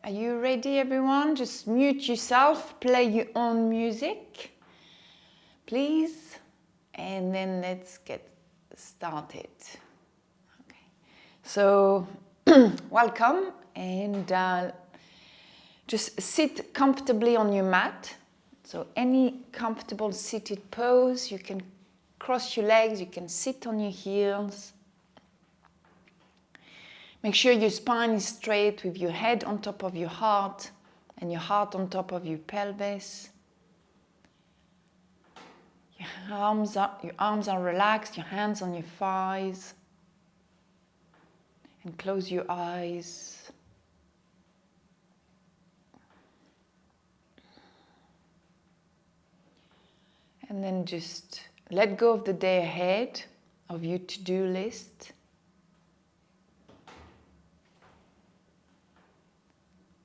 Are you ready, everyone? Just mute yourself, play your own music, please. And then let's get started. Okay. So, welcome, and just sit comfortably on your mat. So any comfortable seated pose, you can cross your legs, you can sit on your heels. Make sure your spine is straight with your head on top of your heart and your heart on top of your pelvis. Your arms are relaxed, your hands on your thighs. And close your eyes. And then just let go of the day ahead, of your to-do list.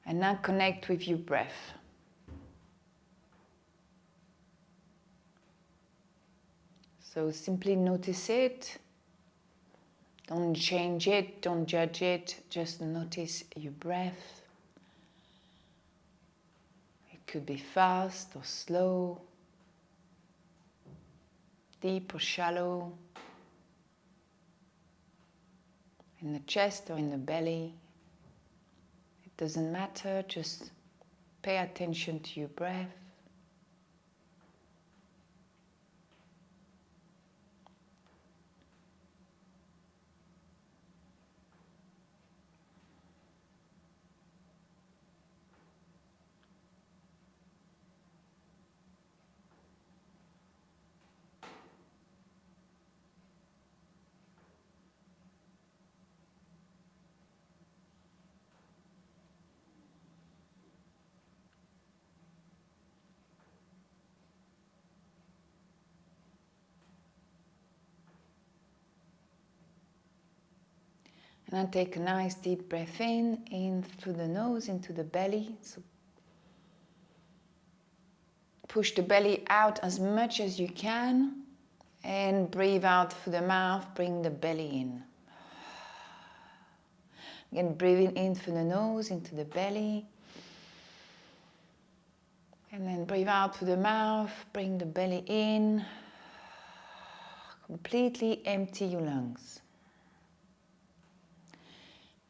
And now connect with your breath. So simply notice it. Don't change it, don't judge it. Just notice your breath. It could be fast or slow, deep or shallow, in the chest or in the belly. Doesn't matter, just pay attention to your breath. And then take a nice deep breath in through the nose, into the belly. So push the belly out as much as you can and breathe out through the mouth, bring the belly in. Again, breathing in through the nose, into the belly. And then breathe out through the mouth, bring the belly in. Completely empty your lungs.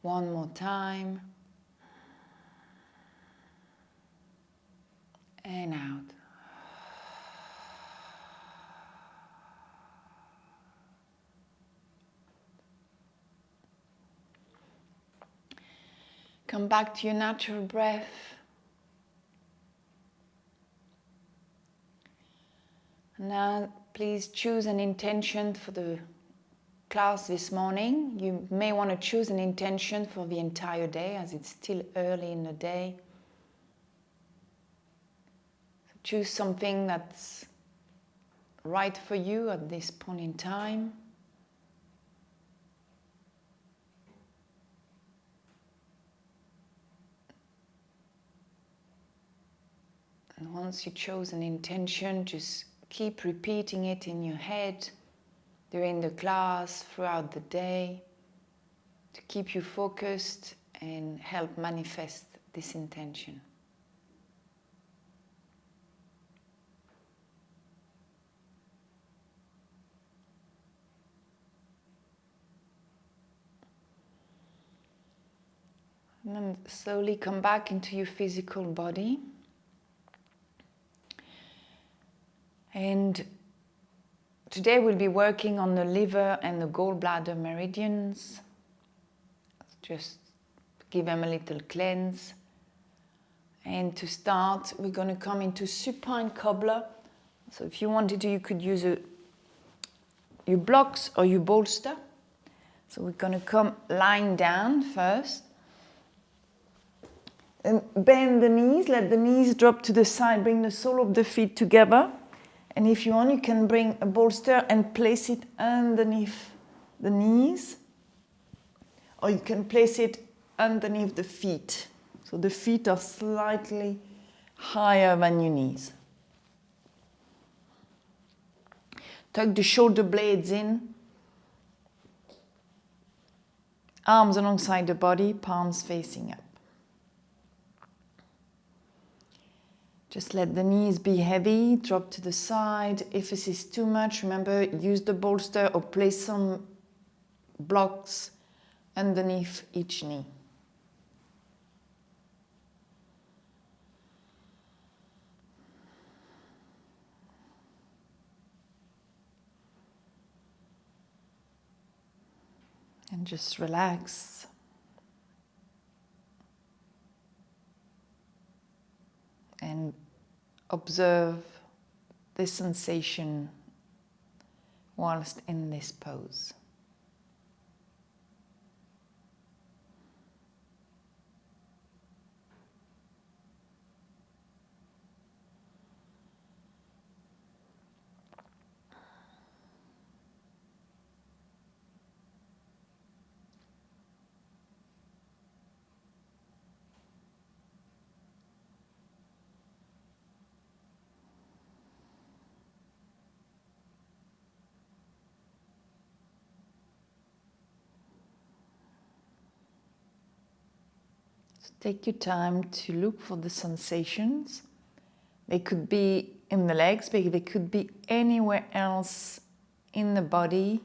One more time. And out. Come back to your natural breath. Now, please choose an intention for the class this morning. You may want to choose an intention for the entire day, as it's still early in the day. So choose something that's right for you at this point in time. And once you chose an intention, just keep repeating it in your head during the class, throughout the day, to keep you focused and help manifest this intention. And then slowly come back into your physical body. And today we'll be working on the liver and the gallbladder meridians. Just give them a little cleanse. And to start, we're going to come into supine cobbler. So if you wanted to, you could use your blocks or your bolster. So we're going to come lying down first. And bend the knees, let the knees drop to the side, bring the sole of the feet together. And if you want, you can bring a bolster and place it underneath the knees. Or you can place it underneath the feet. So the feet are slightly higher than your knees. Tuck the shoulder blades in. Arms alongside the body, palms facing up. Just let the knees be heavy, drop to the side. If this is too much, remember, use the bolster or place some blocks underneath each knee. And just relax. And observe this sensation whilst in this pose. Take your time to look for the sensations. They could be in the legs, but they could be anywhere else in the body.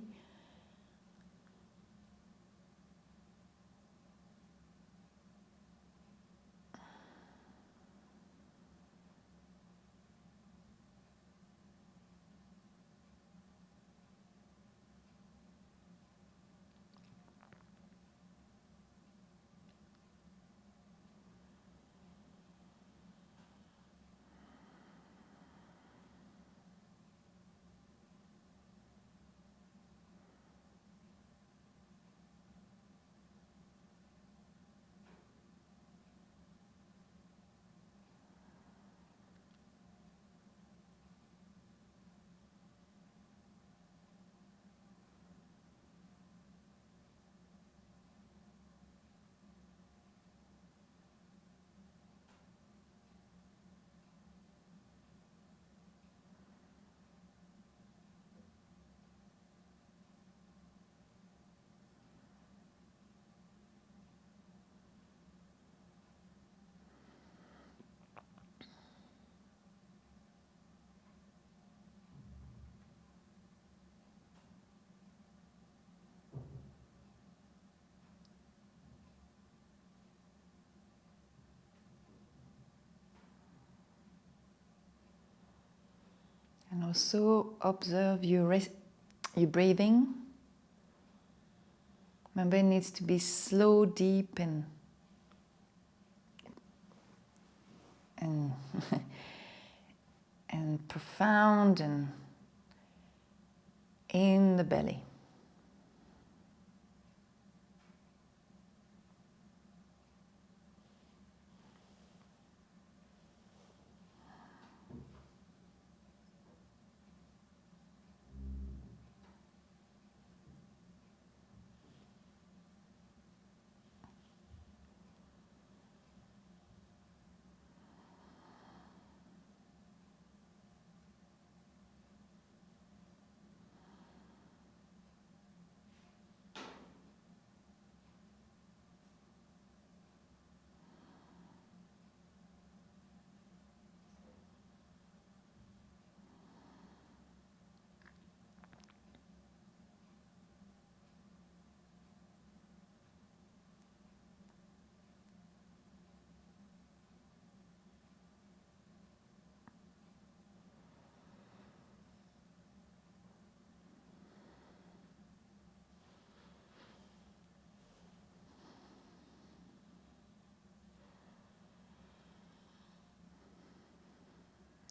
And also observe your breathing. Remember, it needs to be slow, deep, and and profound, and in the belly.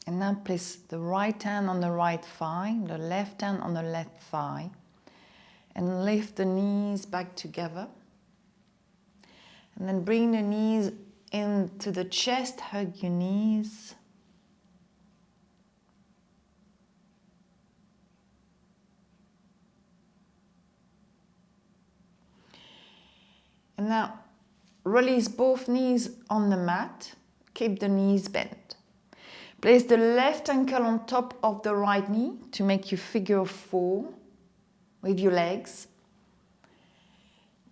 And now place the right hand on the right thigh, the left hand on the left thigh, and lift the knees back together. And then bring the knees into the chest, hug your knees. And now release both knees on the mat, keep the knees bent. Place the left ankle on top of the right knee to make your figure 4 with your legs.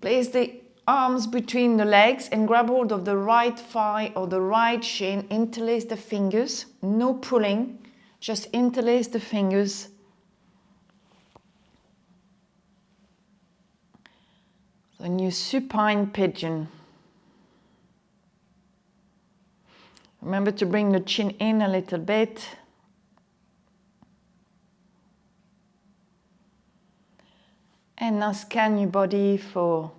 Place the arms between the legs and grab hold of the right thigh or the right shin. Interlace the fingers, no pulling, just interlace the fingers. Then you supine pigeon. Remember to bring the chin in a little bit. And now scan your body for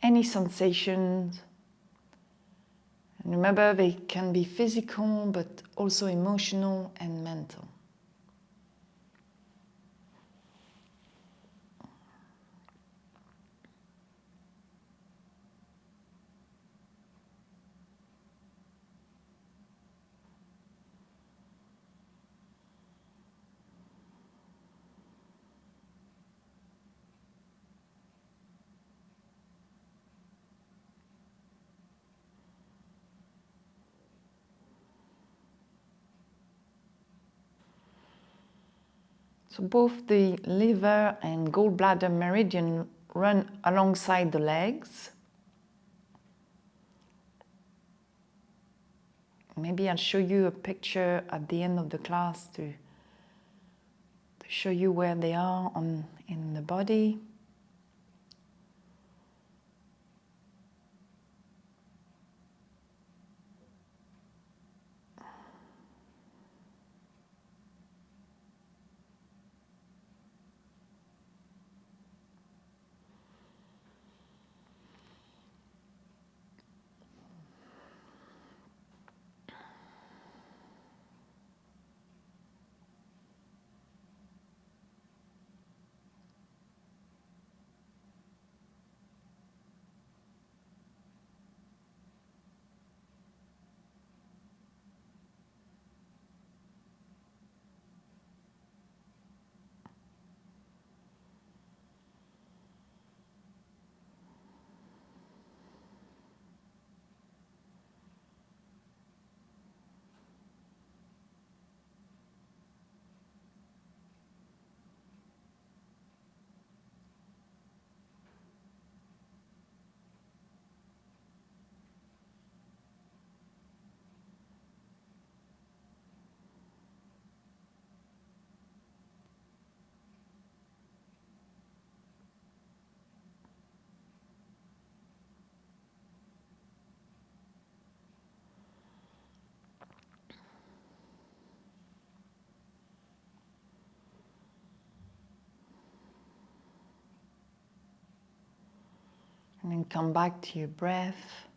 any sensations. And remember, they can be physical, but also emotional and mental. So both the liver and gallbladder meridian run alongside the legs. Maybe I'll show you a picture at the end of the class to show you where they are in the body. And then come back to your breath.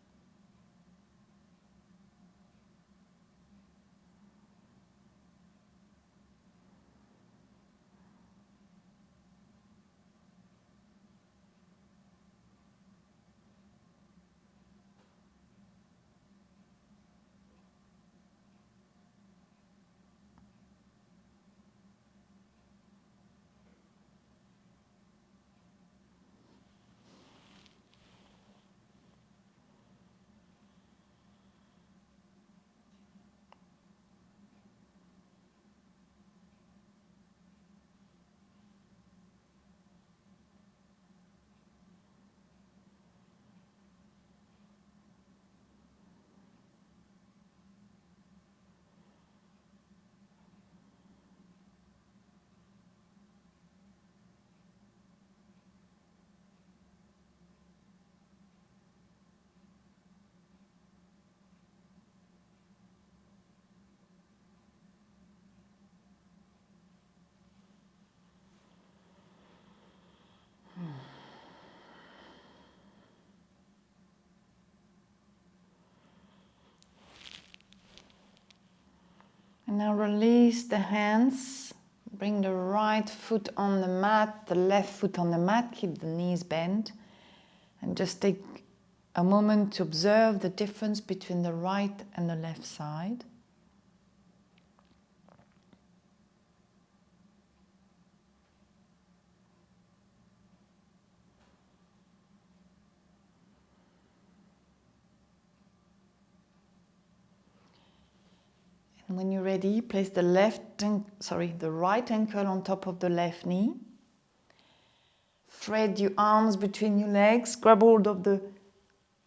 And now release the hands. Bring the right foot on the mat, the left foot on the mat. Keep the knees bent. And just take a moment to observe the difference between the right and the left side. And when you're ready, place the right ankle on top of the left knee. thread your arms between your legs, grab hold of the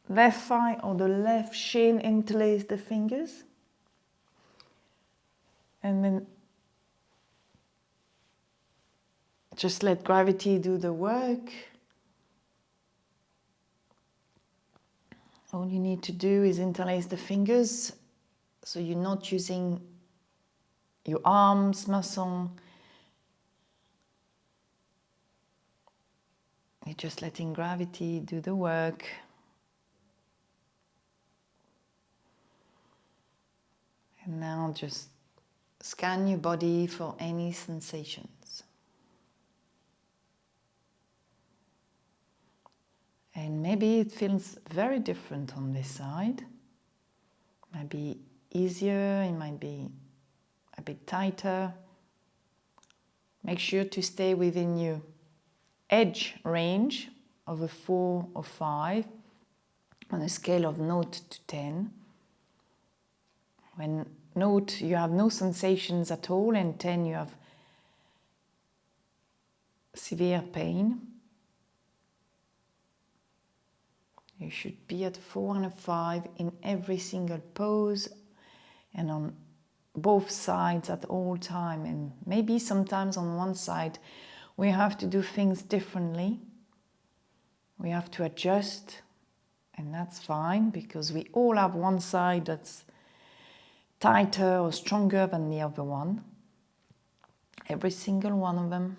left thigh or the left shin, interlace the fingers. And then just let gravity do the work. All you need to do is interlace the fingers, so you're not using your arms muscle. You're just letting gravity do the work. And now just scan your body for any sensations. And maybe it feels very different on this side. Might be easier, it might be a bit tighter. Make sure to stay within your edge range of a 4 or 5 on a scale of 0 to 10. When 0 you have no sensations at all, and 10 you have severe pain. You should be at 4 and a 5 in every single pose and on both sides at all time. And maybe sometimes on one side we have to do things differently. We have to adjust, and that's fine, because we all have one side that's tighter or stronger than the other one. Every single one of them.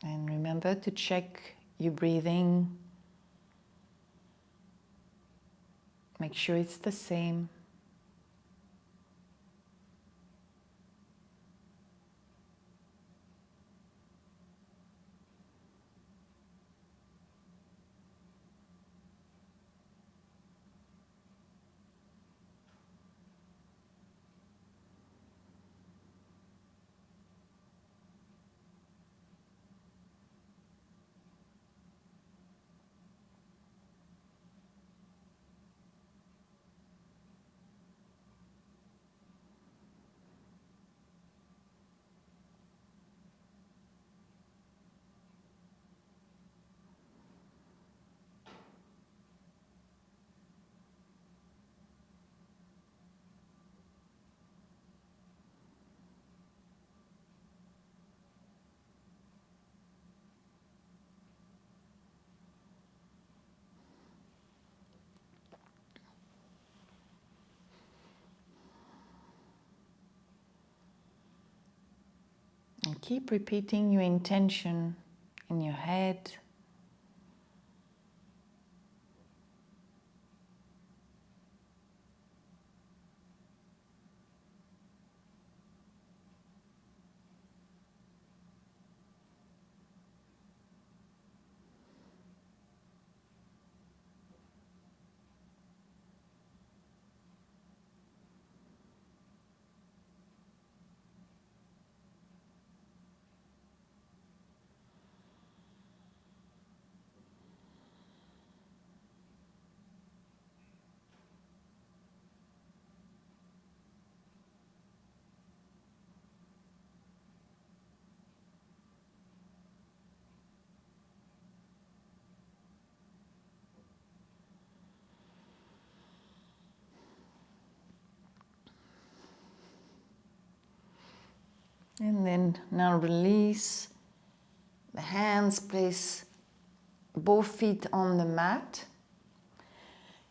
And remember to check your breathing. Make sure it's the same. And keep repeating your intention in your head. and now release. The hands, place both feet on the mat.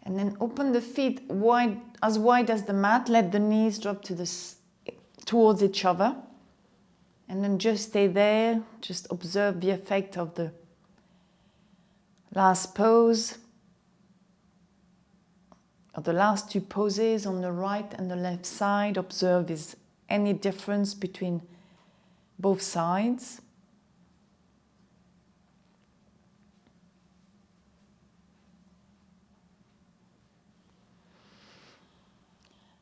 And then open the feet wide as the mat. Let the knees drop towards each other. And then just stay there. Just observe the effect of the last pose. Of the last two poses on the right and the left side. Observe is any difference between both sides.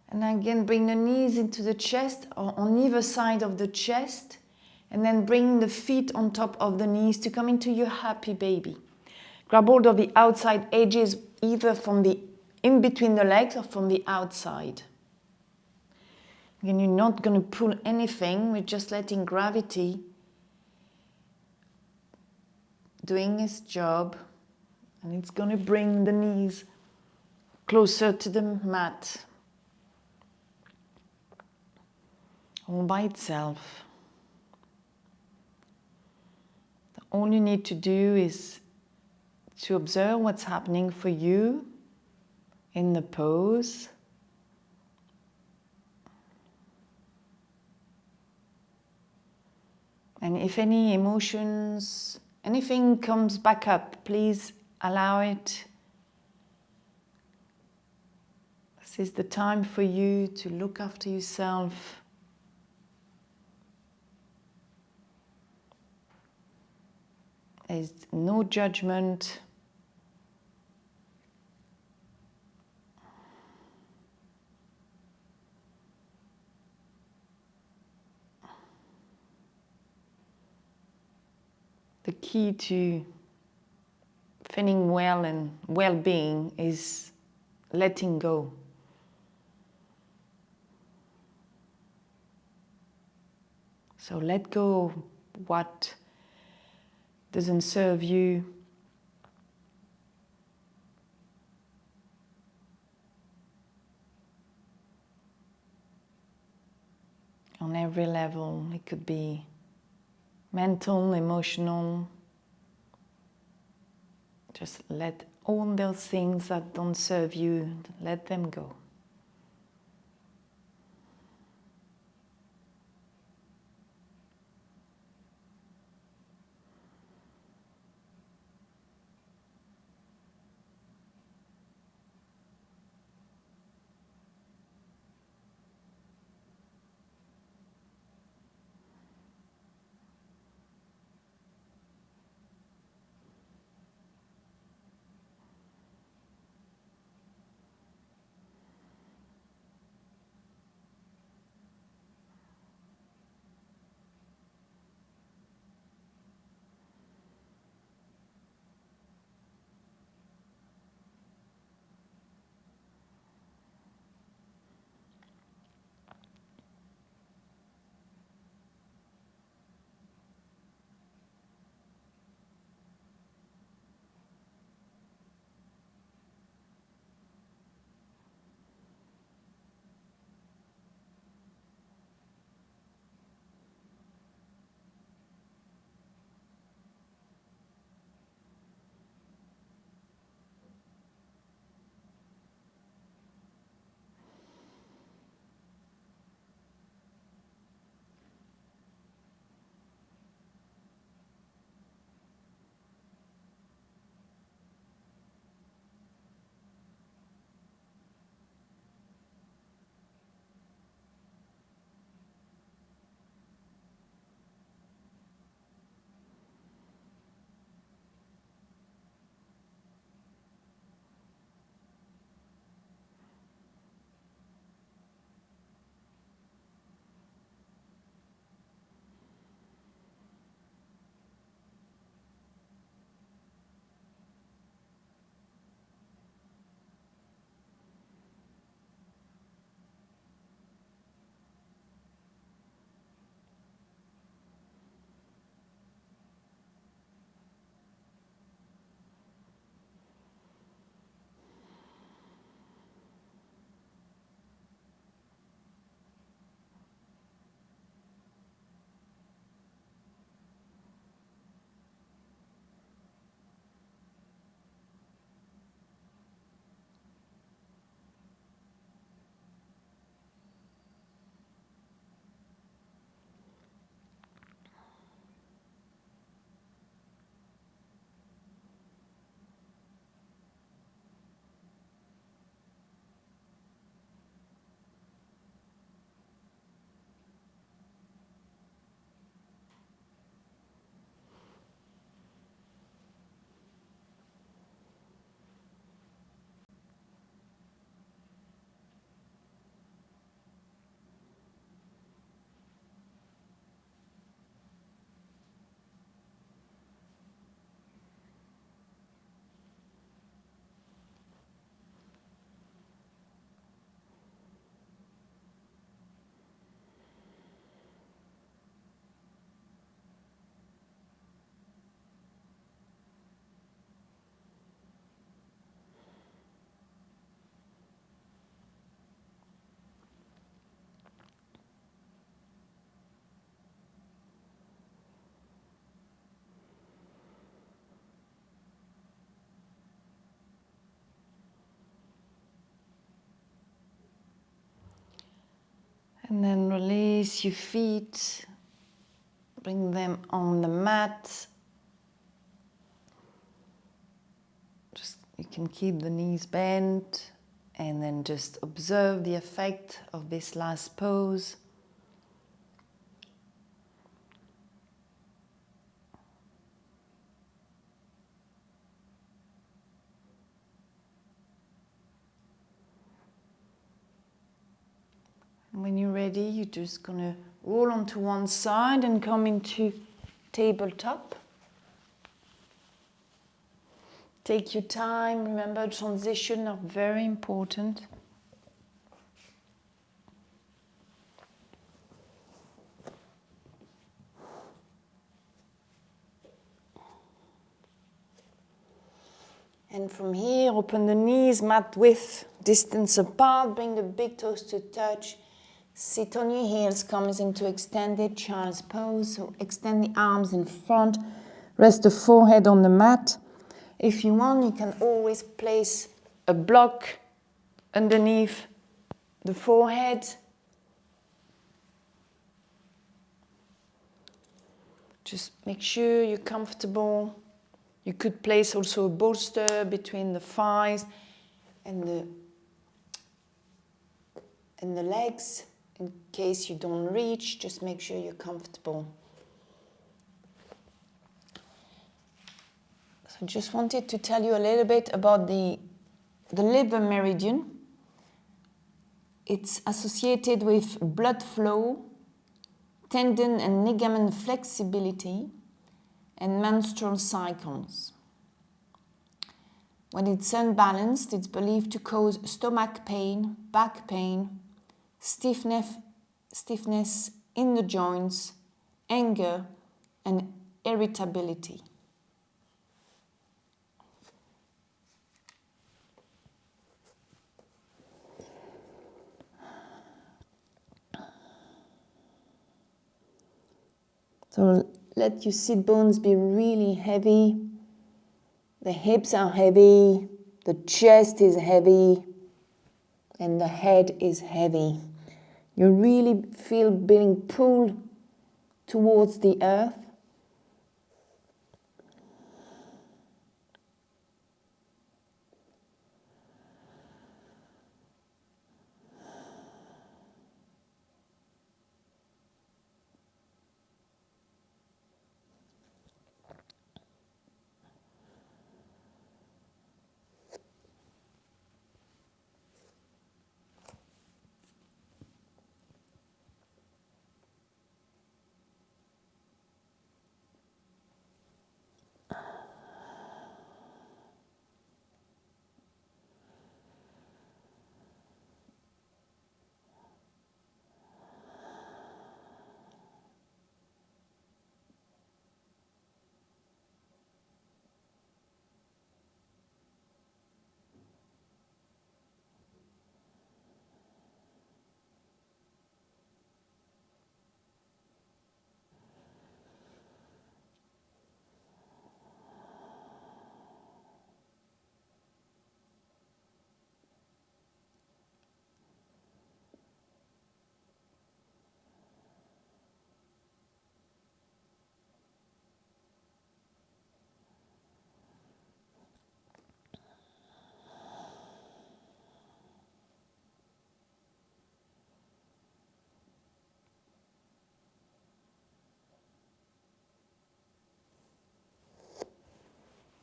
And again, bring the knees into the chest or on either side of the chest. And then bring the feet on top of the knees to come into your happy baby. Grab hold of the outside edges, either from the in between the legs or from the outside. Again, you're not going to pull anything. We're just letting gravity doing its job. And it's going to bring the knees closer to the mat. All by itself. All you need to do is to observe what's happening for you in the pose. And if any emotions, anything comes back up, please allow it. This is the time for you to look after yourself. There's no judgment. The key to feeling well and well-being is letting go. So let go what doesn't serve you. On every level, it could be mental, emotional. Just let all those things that don't serve you, let them go. And then release your feet, bring them on the mat. Just, you can keep the knees bent and then just observe the effect of this last pose. And when you're ready, you're just going to roll onto one side and come into tabletop. Take your time. Remember, transitions are very important. And from here, open the knees, mat width, distance apart. Bring the big toes to touch. Sit on your heels, comes into extended child's pose. So extend the arms in front. Rest the forehead on the mat. If you want, you can always place a block underneath the forehead. Just make sure you're comfortable. You could place also a bolster between the thighs and the legs. In case you don't reach, just make sure you're comfortable. So I just wanted to tell you a little bit about the liver meridian. It's associated with blood flow, tendon and ligament flexibility, and menstrual cycles. When it's unbalanced, it's believed to cause stomach pain, back pain, stiffness in the joints, anger, and irritability. So let your sit bones be really heavy. The hips are heavy, the chest is heavy, and the head is heavy. You really feel being pulled towards the earth.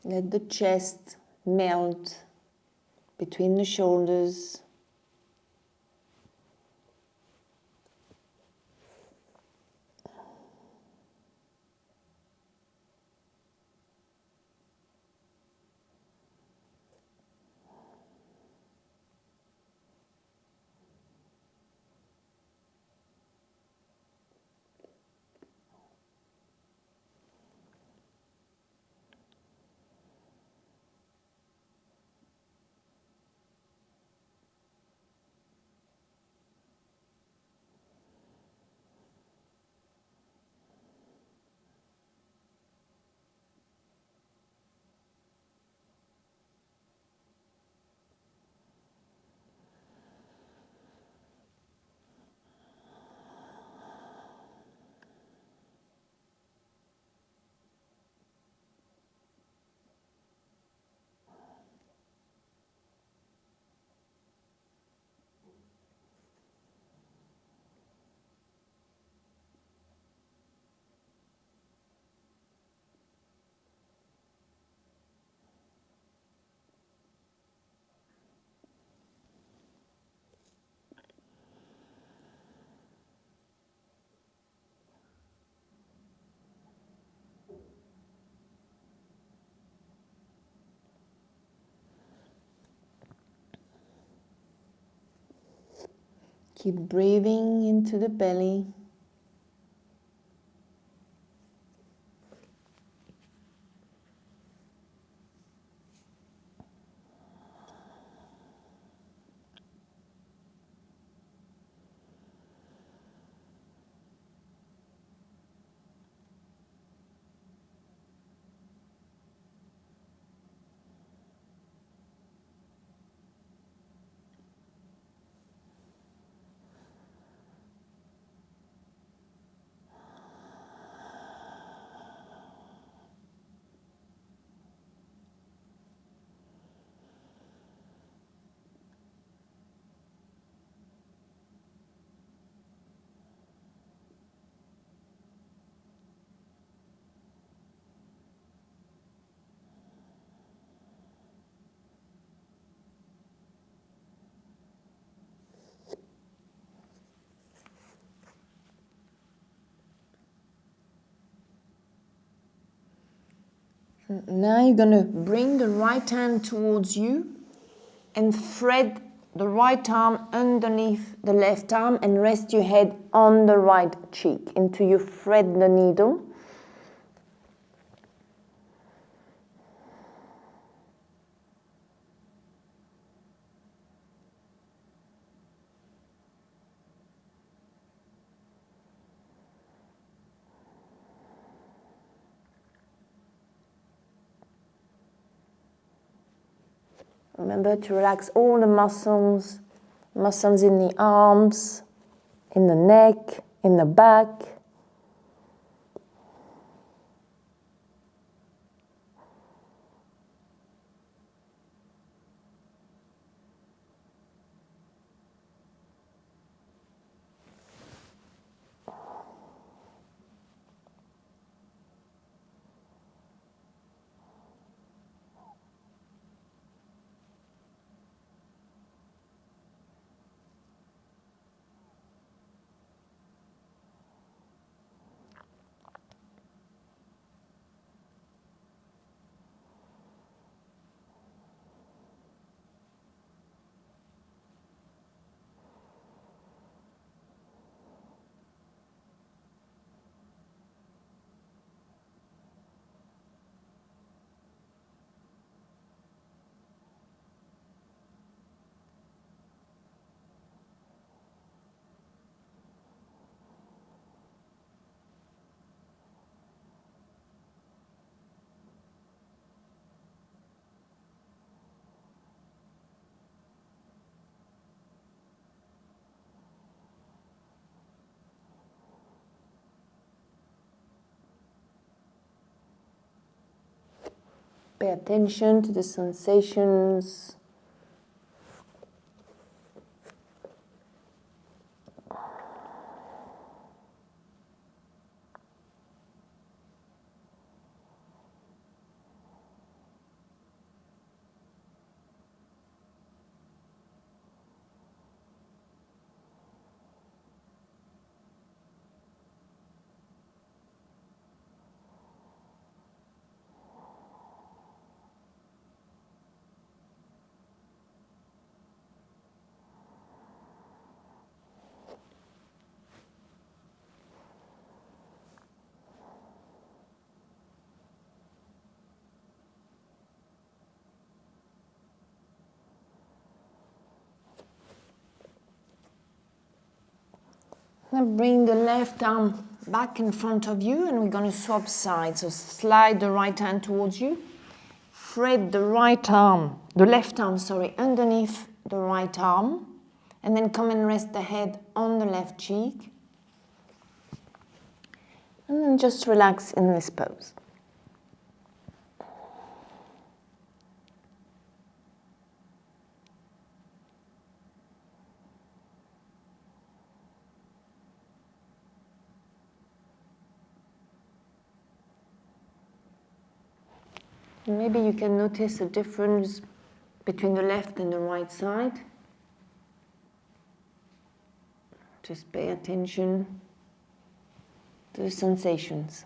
Let the chest melt between the shoulders. Keep breathing into the belly. Now you're going to bring the right hand towards you and thread the right arm underneath the left arm and rest your head on the right cheek until you thread the needle. Remember to relax all the muscles in the arms, in the neck, in the back. Pay attention to the sensations. Now bring the left arm back in front of you and we're going to swap sides. So slide the right hand towards you. Thread the left arm, underneath the right arm. And then come and rest the head on the left cheek. And then just relax in this pose. Maybe you can notice a difference between the left and the right side. Just pay attention to the sensations.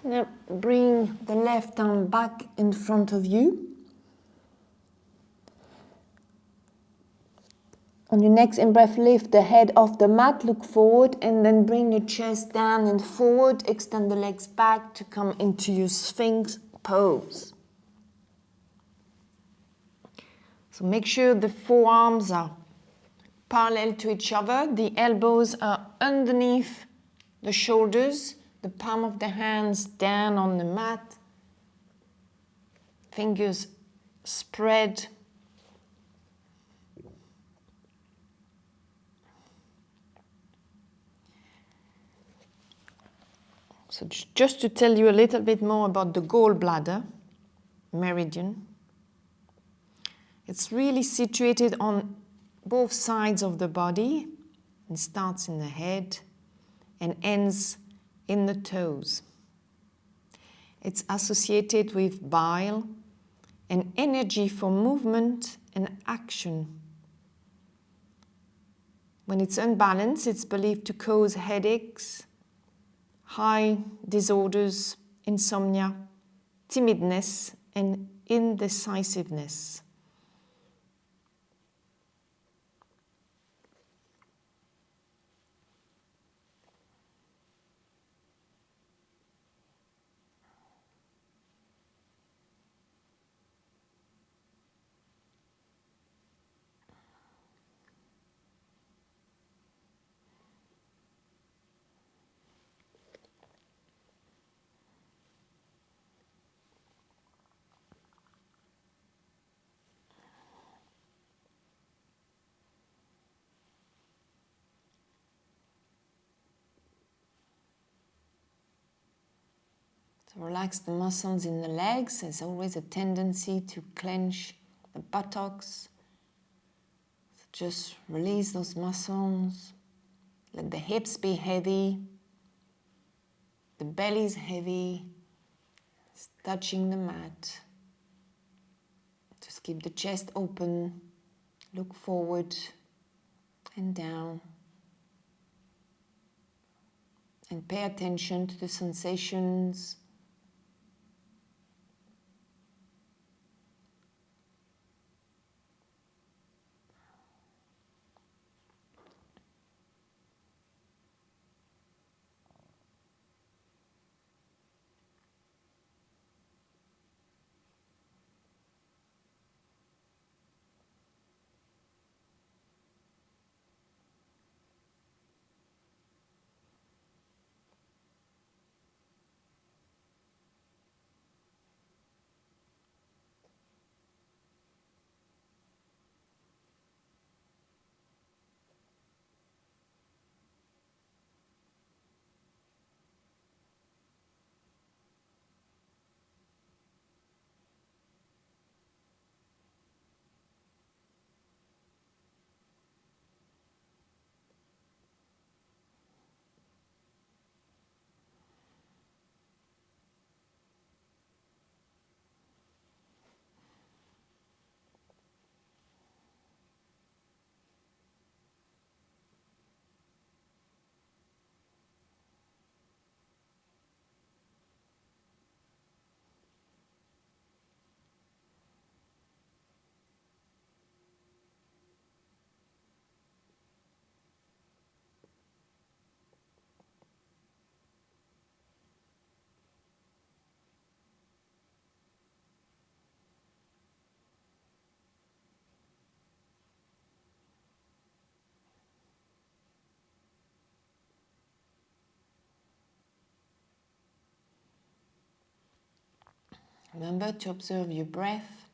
Now bring the left arm back in front of you. On your next in-breath, lift the head off the mat, look forward, and then bring your chest down and forward. Extend the legs back to come into your Sphinx pose. So make sure the forearms are parallel to each other. The elbows are underneath the shoulders. The palm of the hands down on the mat. Fingers spread. So just to tell you a little bit more about the gallbladder meridian. It's really situated on both sides of the body and starts in the head and ends in the toes. It's associated with bile and energy for movement and action. When it's unbalanced, it's believed to cause headaches, eye disorders, insomnia, timidness, and indecisiveness. Relax the muscles in the legs. There's always a tendency to clench the buttocks. So just release those muscles. Let the hips be heavy. The belly's heavy. It's touching the mat. Just keep the chest open. Look forward and down. And pay attention to the sensations. Remember to observe your breath.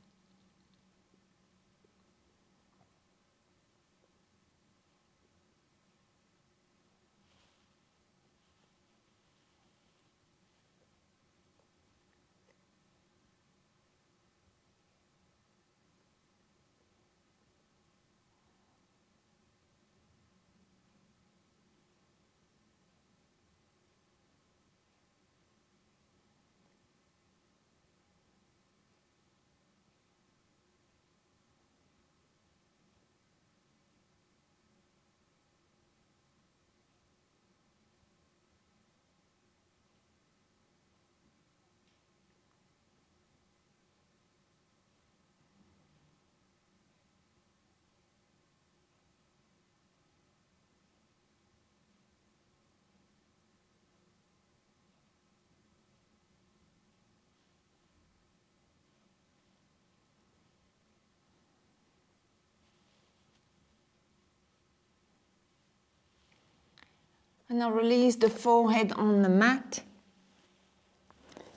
And now release the forehead on the mat.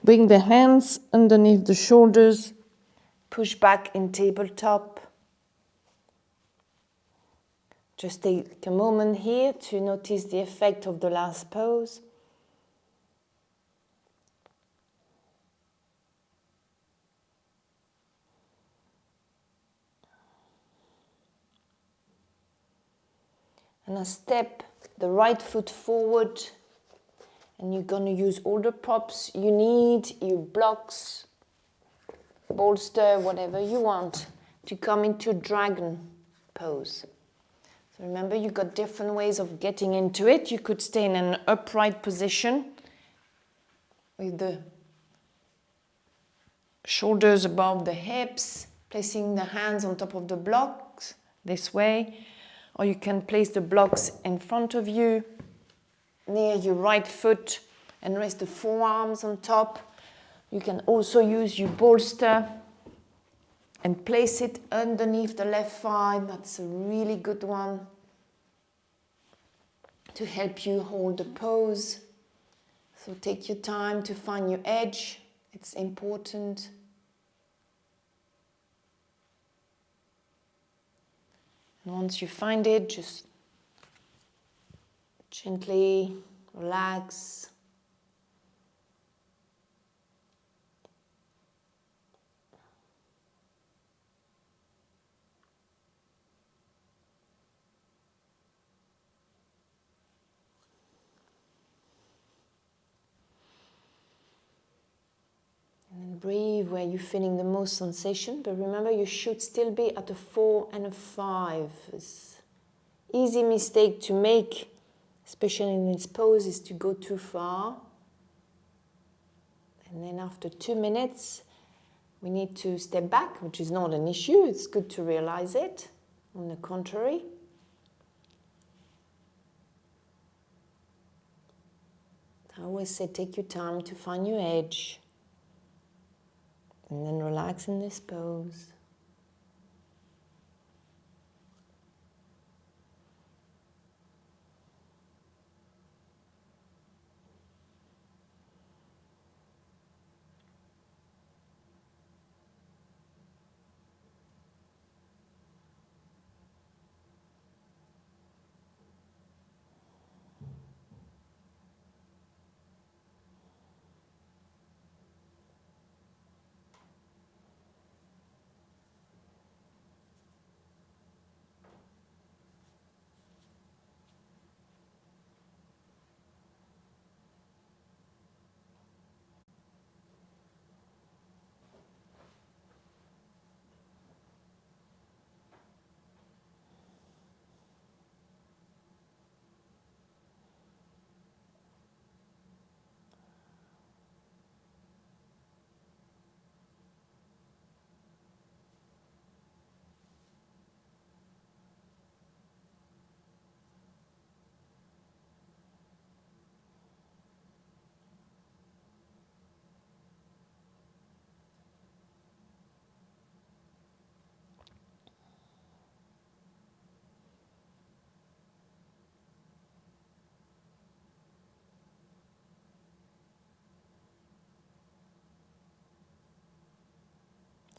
Bring the hands underneath the shoulders. Push back in tabletop. Just take a moment here to notice the effect of the last pose. And now step the right foot forward. And you're going to use all the props you need, your blocks, bolster, whatever you want, to come into dragon pose. So remember, you've got different ways of getting into it. You could stay in an upright position with the shoulders above the hips, placing the hands on top of the blocks this way. Or you can place the blocks in front of you, near your right foot, and rest the forearms on top. You can also use your bolster and place it underneath the left thigh. That's a really good one to help you hold the pose. So take your time to find your edge. It's important. And once you find it, just gently relax. And then breathe where you're feeling the most sensation. But remember, you should still be at a 4 and a 5. It's easy mistake to make, especially in this pose, is to go too far. And then after 2 minutes, we need to step back, which is not an issue. It's good to realize it. On the contrary. I always say take your time to find your edge. And then relax in this pose.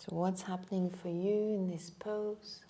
So what's happening for you in this pose?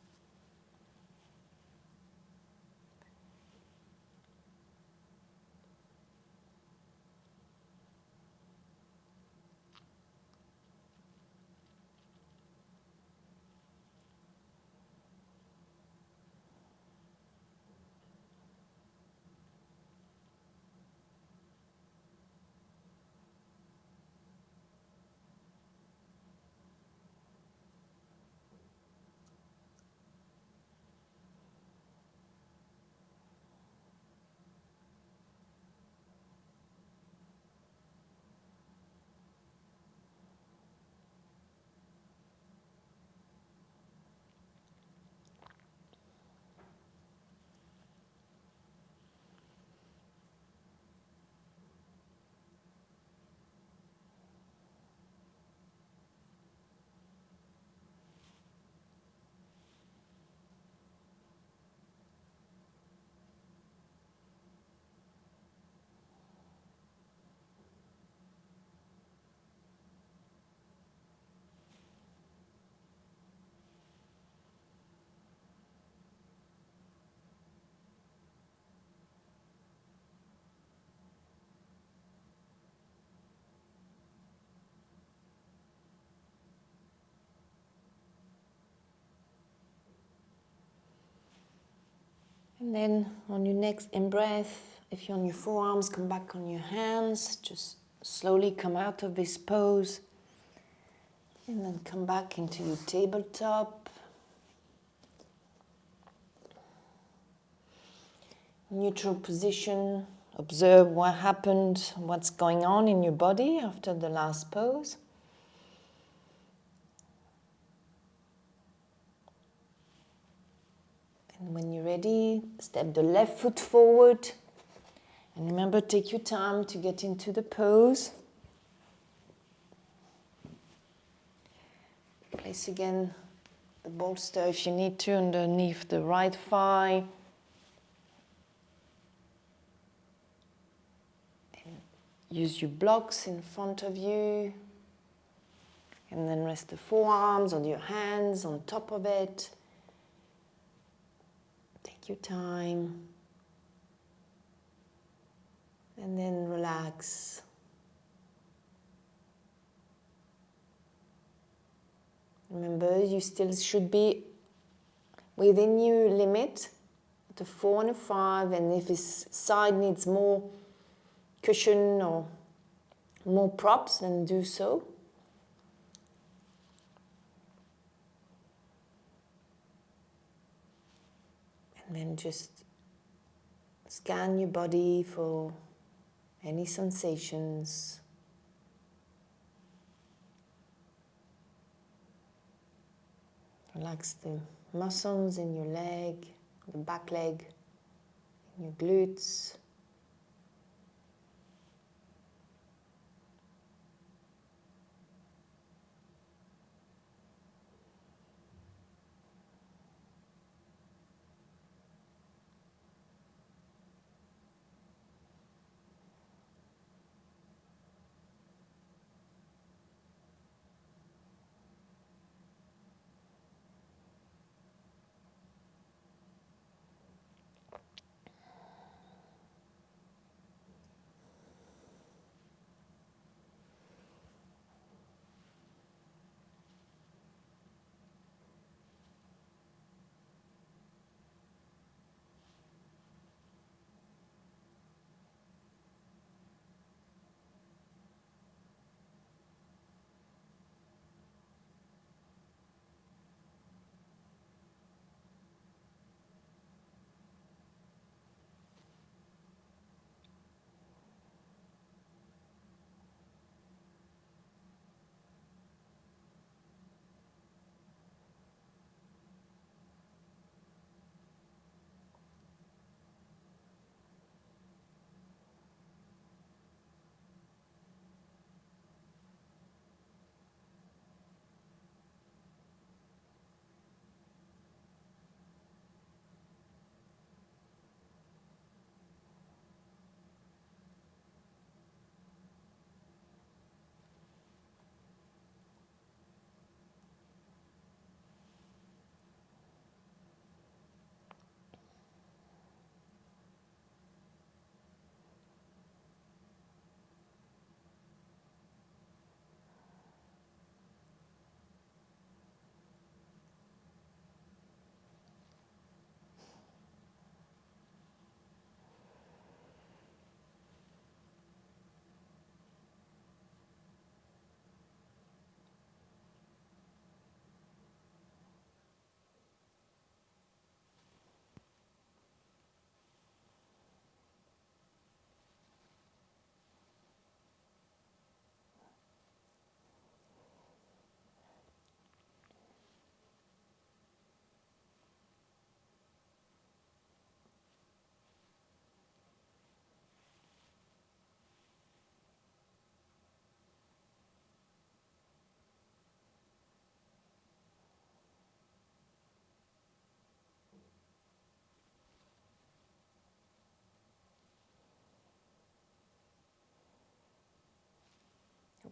And then on your next in-breath, if you're on your forearms, come back on your hands. Just slowly come out of this pose. And then come back into your tabletop. Neutral position. Observe what happened, what's going on in your body after the last pose. And when you're ready, step the left foot forward. And remember, take your time to get into the pose. Place again the bolster, if you need to, underneath the right thigh. And use your blocks in front of you. And then rest the forearms or your hands on top of it. Take your time. And then relax. Remember, you still should be within your limit, the 4 and a 5, and if this side needs more cushion or more props, then do so. And then just scan your body for any sensations. Relax the muscles in your leg, the back leg, in your glutes.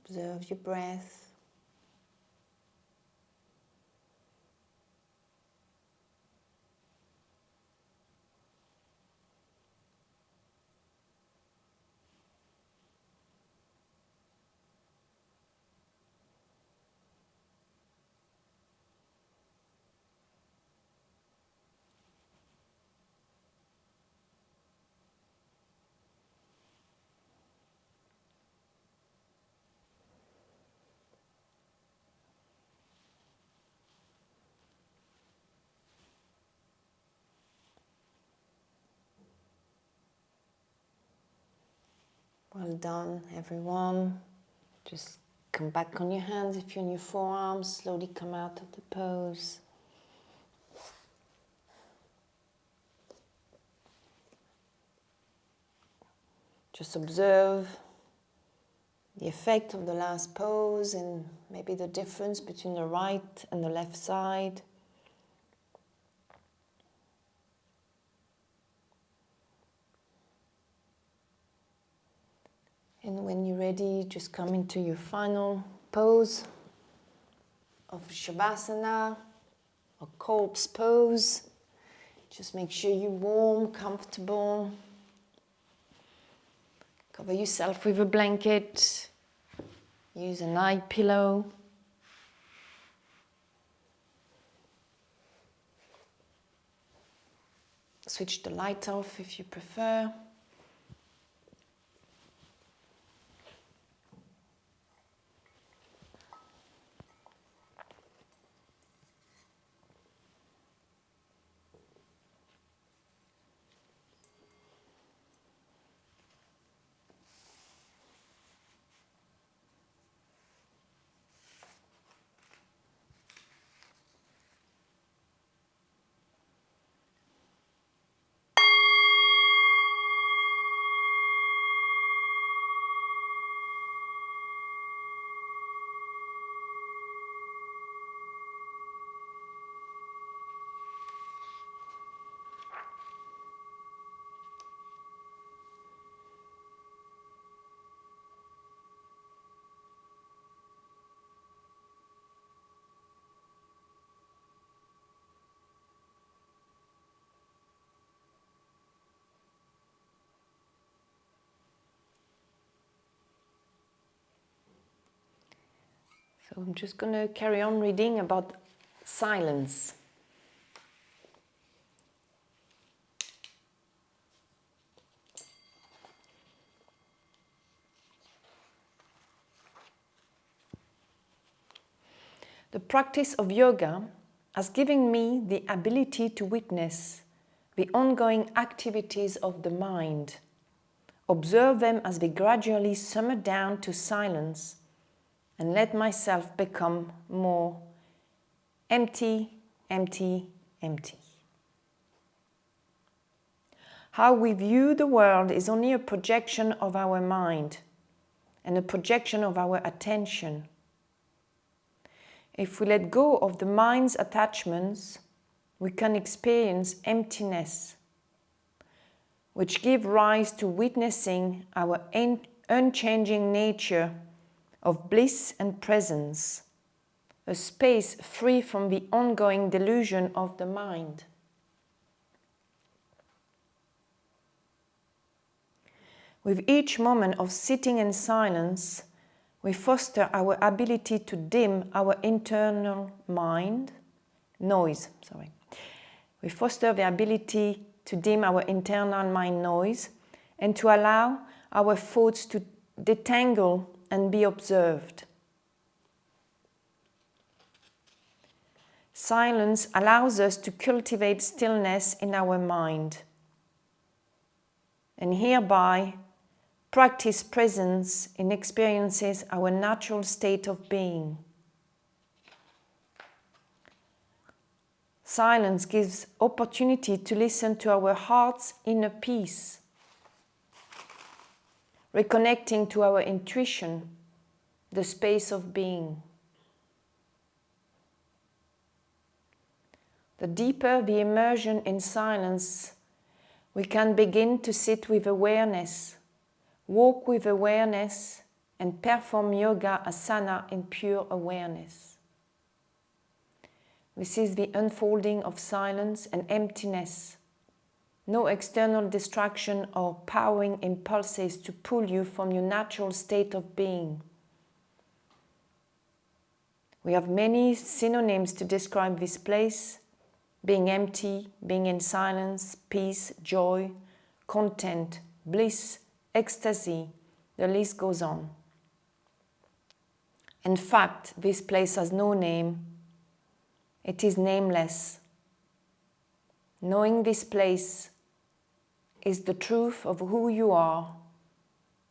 Observe your breath. Well done, everyone. Just come back on your hands if you're on your forearms. Slowly come out of the pose. Just observe the effect of the last pose and maybe the difference between the right and the left side. And when you're ready, just come into your final pose of Shavasana or corpse pose. Just make sure you're warm, comfortable. Cover yourself with a blanket. Use an eye pillow. Switch the light off if you prefer. So I'm just going to carry on reading about silence. The practice of yoga has given me the ability to witness the ongoing activities of the mind, observe them as they gradually simmer down to silence, and let myself become more empty, empty, empty. How we view the world is only a projection of our mind and a projection of our attention. If we let go of the mind's attachments, we can experience emptiness, which give rise to witnessing our unchanging nature of bliss and presence, a space free from the ongoing delusion of the mind. With each moment of sitting in silence, we foster our ability to dim our internal noise. We foster the ability to dim our internal mind noise and to allow our thoughts to detangle and be observed. Silence allows us to cultivate stillness in our mind and hereby practice presence in experiences our natural state of being. Silence gives opportunity to listen to our heart's inner peace, reconnecting to our intuition, the space of being. The deeper the immersion in silence, we can begin to sit with awareness, walk with awareness, and perform yoga asana in pure awareness. This is the unfolding of silence and emptiness. No external distraction or powering impulses to pull you from your natural state of being. We have many synonyms to describe this place: being empty, being in silence, peace, joy, content, bliss, ecstasy, the list goes on. In fact, this place has no name. It is nameless. Knowing this place is the truth of who you are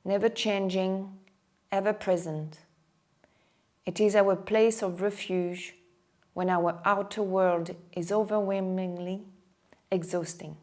never changing, ever present. It is our place of refuge when our outer world is overwhelmingly exhausting.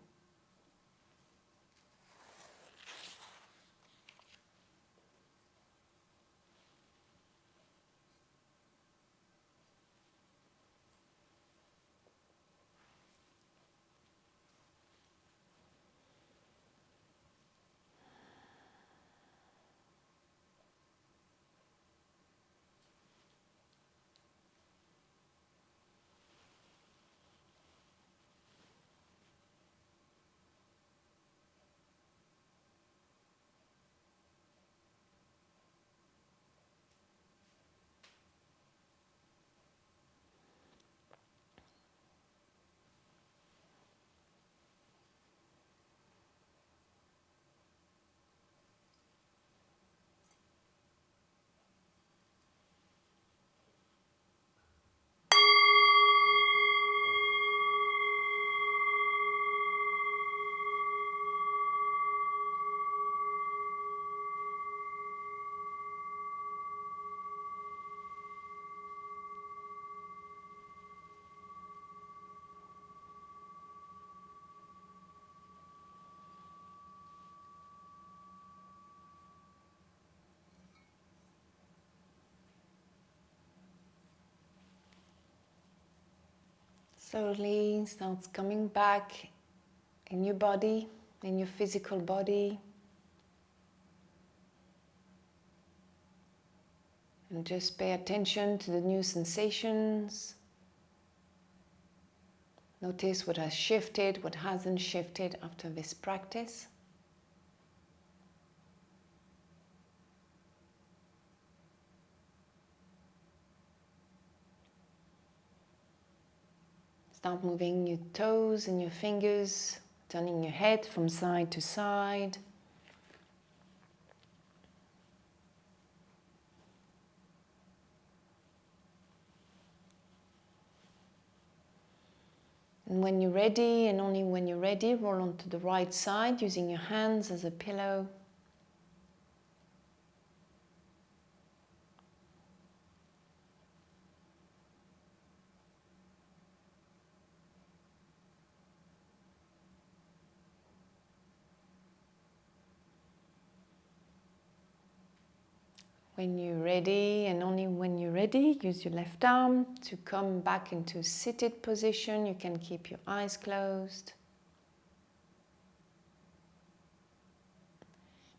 Slowly starts coming back in your body, in your physical body. And just pay attention to the new sensations. Notice what has shifted, what hasn't shifted after this practice. Start moving your toes and your fingers, turning your head from side to side. And when you're ready, and only when you're ready, roll onto the right side using your hands as a pillow. When you're ready, and only when you're ready, use your left arm to come back into seated position. You can keep your eyes closed.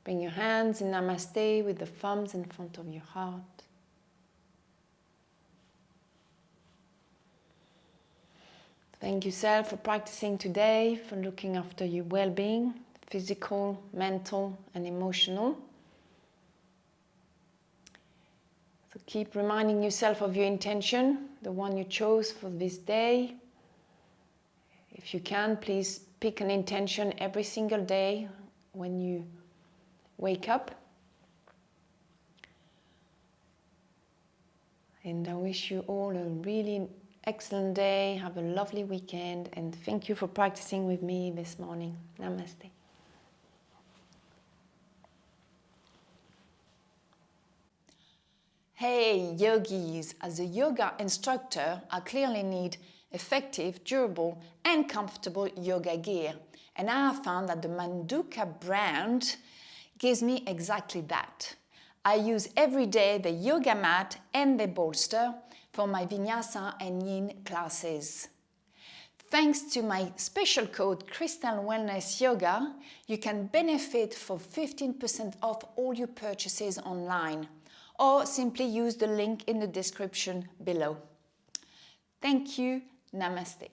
Bring your hands in Namaste with the thumbs in front of your heart. Thank yourself for practicing today, for looking after your well-being, physical, mental, and emotional. So keep reminding yourself of your intention, the one you chose for this day. If you can, please pick an intention every single day when you wake up. And I wish you all a really excellent day. Have a lovely weekend. And thank you for practicing with me this morning. Namaste. Hey yogis, as a yoga instructor, I clearly need effective, durable and comfortable yoga gear. And I have found that the Manduka brand gives me exactly that. I use every day the yoga mat and the bolster for my Vinyasa and Yin classes. Thanks to my special code Crystal Wellness Yoga, you can benefit for 15% off all your purchases online, or simply use the link in the description below. Thank you. Namaste.